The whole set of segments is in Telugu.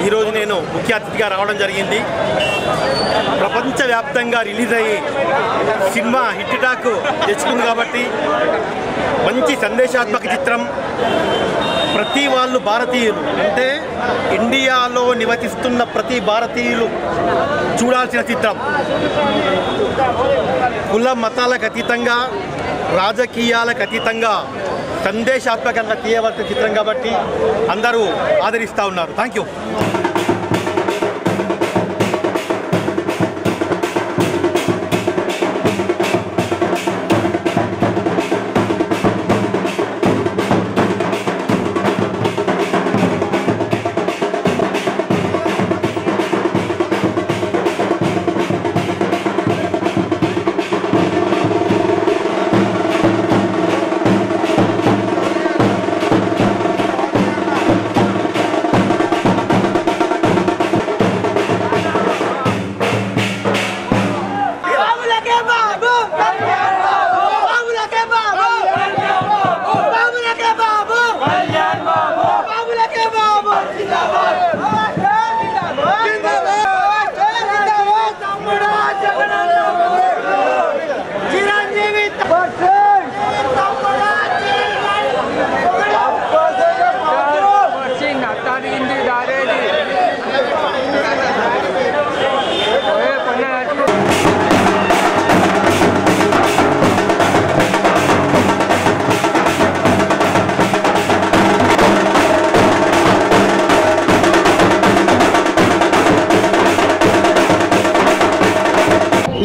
ఈరోజు నేను ముఖ్య అతిథిగా రావడం జరిగింది. ప్రపంచవ్యాప్తంగా రిలీజ్ అయ్యి సినిమా హిట్ టాక్ తెచ్చుకుంది కాబట్టి మంచి సందేశాత్మక చిత్రం. ప్రతి వాళ్ళు భారతీయులు అంటే ఇండియాలో నివసిస్తున్న ప్రతి భారతీయులు చూడాల్సిన చిత్రం. కుల మతాలకు అతీతంగా, రాజకీయాలకు అతీతంగా సందేశాత్మకంగా తీయవలసిన చిత్రం కాబట్టి అందరూ ఆదరిస్తూ ఉన్నారు. Thank you.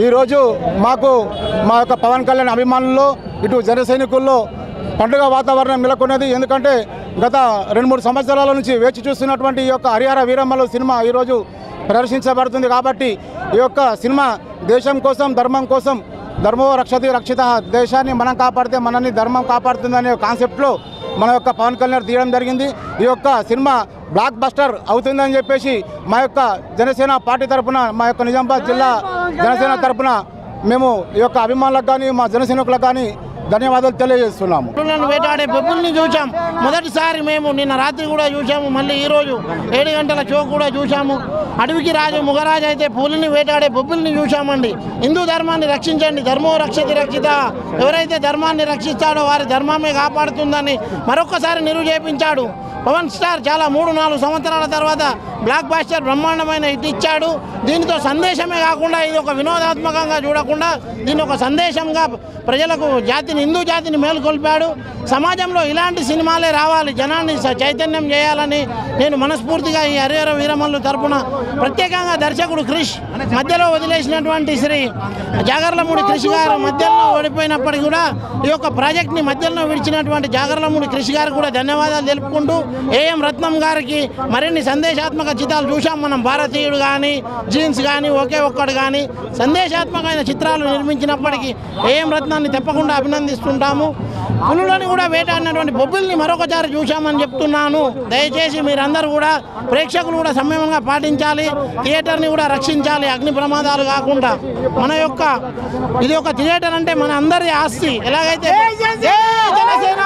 ఈరోజు మాకు మా యొక్క పవన్ కళ్యాణ్ అభిమానుల్లో ఇటు జన సైనికుల్లో పండుగ వాతావరణం నెలకొన్నది. ఎందుకంటే గత 2-3 సంవత్సరాల నుంచి వేచి చూస్తున్నటువంటి ఈ యొక్క హరిహర వీరమ్మలు సినిమా ఈరోజు ప్రదర్శించబడుతుంది. కాబట్టి ఈ యొక్క సినిమా దేశం కోసం, ధర్మం కోసం, ధర్మో రక్షతి రక్షిత, దేశాన్ని మనం కాపాడితే మనల్ని ధర్మం కాపాడుతుందనే కాన్సెప్ట్లో మన యొక్క పవన్ కళ్యాణ్ తీయడం జరిగింది. ఈ యొక్క సినిమా బ్లాక్ బస్టర్ అవుతుందని చెప్పేసి మా యొక్క జనసేన పార్టీ తరఫున, మా యొక్క నిజామాబాద్ జిల్లా జనసేన తరఫున మేము ఈ యొక్క అభిమానులకు కానీ మా జనసైనికులకు కానీ ధన్యవాదాలు తెలియజేస్తున్నాము. వేటాడే బొబ్బుల్ని చూసాం మొదటిసారి మేము, నిన్న రాత్రి కూడా చూసాము, మళ్ళీ ఈరోజు 7 గంటల షో కూడా చూసాము. అడవికి రాజు ముగరాజు అయితే పులిని వేటాడే బొబ్బుల్ని చూసామండి. హిందూ ధర్మాన్ని రక్షించండి, ధర్మో రక్షతి రక్షిత, ఎవరైతే ధర్మాన్ని రక్షిస్తాడో వారి ధర్మమే కాపాడుతుందని మరొకసారి నిరూపించాడు పవన్ స్టార్. చాలా 3-4 సంవత్సరాల తర్వాత బ్లాక్ బాస్టర్ బ్రహ్మాండమైన హిట్ ఇచ్చాడు. దీనితో సందేశమే కాకుండా ఇది ఒక వినోదాత్మకంగా చూడకుండా దీని ఒక సందేశంగా ప్రజలకు హిందూ జాతిని మేలుకొల్పాడు. సమాజంలో ఇలాంటి సినిమాలే రావాలి, జనాన్ని చైతన్యం చేయాలని నేను మనస్ఫూర్తిగా ఈ హరిహర వీరమల్లు తరపున, ప్రత్యేకంగా దర్శకుడు క్రిష్, మధ్యలో వదిలేసినటువంటి శ్రీ జాగర్లమూడి క్రిష్ గారు మధ్యలో ఓడిపోయినప్పటికీ కూడా ఈ యొక్క ప్రాజెక్ట్ని మధ్యలో విడిచినటువంటి జాగర్లమూడి క్రిష్ గారికి కూడా ధన్యవాదాలు తెలుపుకుంటూ, ఏఎం రత్నం గారికి మరిన్ని సందేశాత్మక చిత్రాలు చూసాం మనం. భారతీయుడు కానీ, జీన్స్ కానీ, ఒకే ఒక్కడు కానీ సందేశాత్మకమైన చిత్రాలు నిర్మించినప్పటికీ ఏఎం రత్నాన్ని తప్పకుండా అభినందిస్తుంటాము. పులులని కూడా వేటాడినటువంటి బొబ్బిల్ని మరొకసారి చూశామని చెప్తున్నాను. దయచేసి మీరందరూ కూడా, ప్రేక్షకులు కూడా సంయమంగా పాటించాలి, థియేటర్ని కూడా రక్షించాలి అగ్ని ప్రమాదాలు కాకుండా. మన యొక్క ఇది ఒక థియేటర్ అంటే మన అందరి ఆస్తి. ఎలాగైతే జనసేన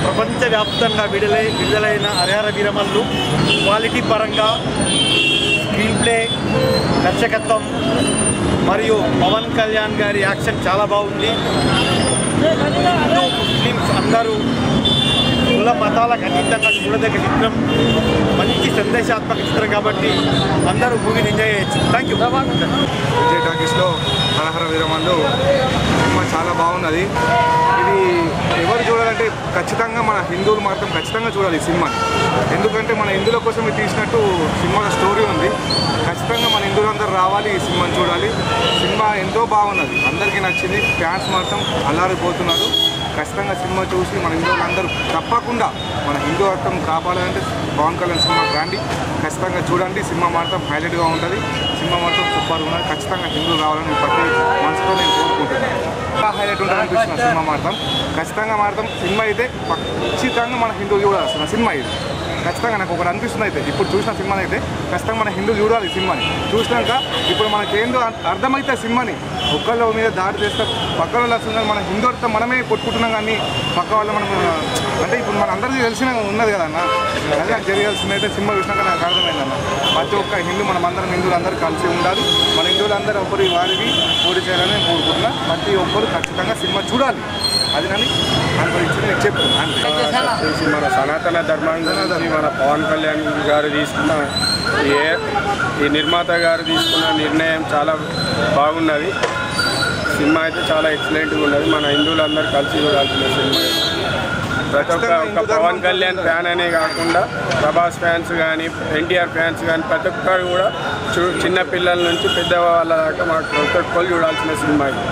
ప్రపంచవ్యాప్తంగా విడుదలైన హరిహర వీరమల్లు క్వాలిటీ పరంగా స్క్రీన్ ప్లే, దర్శకత్వం మరియు పవన్ కళ్యాణ్ గారి యాక్షన్ చాలా బాగుంది. హిందూ ముస్లిమ్స్ అందరూ కుల మతాలకు అతీతంగా చూడదగ్గ చిత్రం, మంచి సందేశాత్మక చిత్రం కాబట్టి అందరూ మూవీని ఎంజాయ్ చేయొచ్చు. Thank you. విజయ్ టాకీస్లో హరిహర వీరమల్లు సినిమా చాలా బాగున్నది. ఇది ఎవరు చూడాలంటే ఖచ్చితంగా మన హిందువులు మాత్రం ఖచ్చితంగా చూడాలి ఈ సినిమాని. ఎందుకంటే మన హిందువుల కోసం తీసినట్టు సినిమాలో స్టోరీ ఉంది. ఖచ్చితంగా మన హిందువులందరూ రావాలి, ఈ సినిమాని చూడాలి. సినిమా ఎంతో బాగున్నది, అందరికీ నచ్చింది. ఫ్యాన్స్ మాత్రం అల్లారిపోతున్నారు. ఖచ్చితంగా సినిమా చూసి మన హిందువులందరూ తప్పకుండా మన హిందూ రక్తం కాపాడాలంటే పవన్ కళ్యాణ్ సినిమాకి రండి, ఖచ్చితంగా చూడండి. సినిమా మాత్రం హైలైట్గా ఉంటుంది, సినిమా మాత్రం సూపర్గా ఉన్నది. ఖచ్చితంగా హిందువులు రావాలని ప్రతి మనసుతో నేను కోరుకుంటున్నాను. చాలా హైలైట్ ఉంటుంది అనిపిస్తున్న సినిమా మాత్రం. ఖచ్చితంగా మాత్రం సినిమా అయితే ఖచ్చితంగా మన హిందువులు చూడాల్సిన సినిమా ఇది. ఖచ్చితంగా నాకు ఒకటి అనిపిస్తుంది. అయితే ఇప్పుడు చూసిన సినిమాని అయితే ఖచ్చితంగా మన హిందువులు చూడాలి. ఈ సినిమాని చూసినాక ఇప్పుడు మనకేందో అర్థమైతే సినిమాని ఒక్కళ్ళ మీద దాడి చేస్తే పక్క వాళ్ళు వస్తుంది. మన హిందువులతో మనమే కొట్టుకుంటున్నాం, కానీ పక్క వాళ్ళు మనం అంటే ఇప్పుడు మన అందరికీ తెలిసిన ఉన్నది కదన్న. అదే నాకు జరిగాల్సింది అయితే సినిమా చూసినాక నాకు అర్థమైందన్న. ప్రతి ఒక్క హిందూ మనమందరం హిందువులు అందరూ కలిసి ఉండాలి. మన హిందువులందరూ ఒకరి వారికి పోటీ చేయాలని నేను కోరుకుంటున్నా. ప్రతి ఒక్కరు ఖచ్చితంగా సినిమా చూడాలి. అది నన్ను అనుభవించి నేను చెప్తున్నాను. మన సనాతన ధర్మాన్ని మన పవన్ కళ్యాణ్ గారు తీసుకున్న ఈ నిర్మాత గారు తీసుకున్న నిర్ణయం చాలా బాగున్నది. సినిమా అయితే చాలా ఎక్సలెంట్గా ఉన్నది. మన హిందువులందరూ కలిసి చూడాల్సిన సినిమా. ప్రతి ఒక్క పవన్ కళ్యాణ్ ఫ్యాన్ అనే కాకుండా ప్రభాస్ ఫ్యాన్స్ కానీ, ఎన్టీఆర్ ఫ్యాన్స్ కానీ ప్రతి ఒక్కరు కూడా చిన్న పిల్లల నుంచి పెద్దవాళ్ళ దాకా మాకు ప్రతి ఒక్కరు చూడాల్సిన సినిమా ఇది.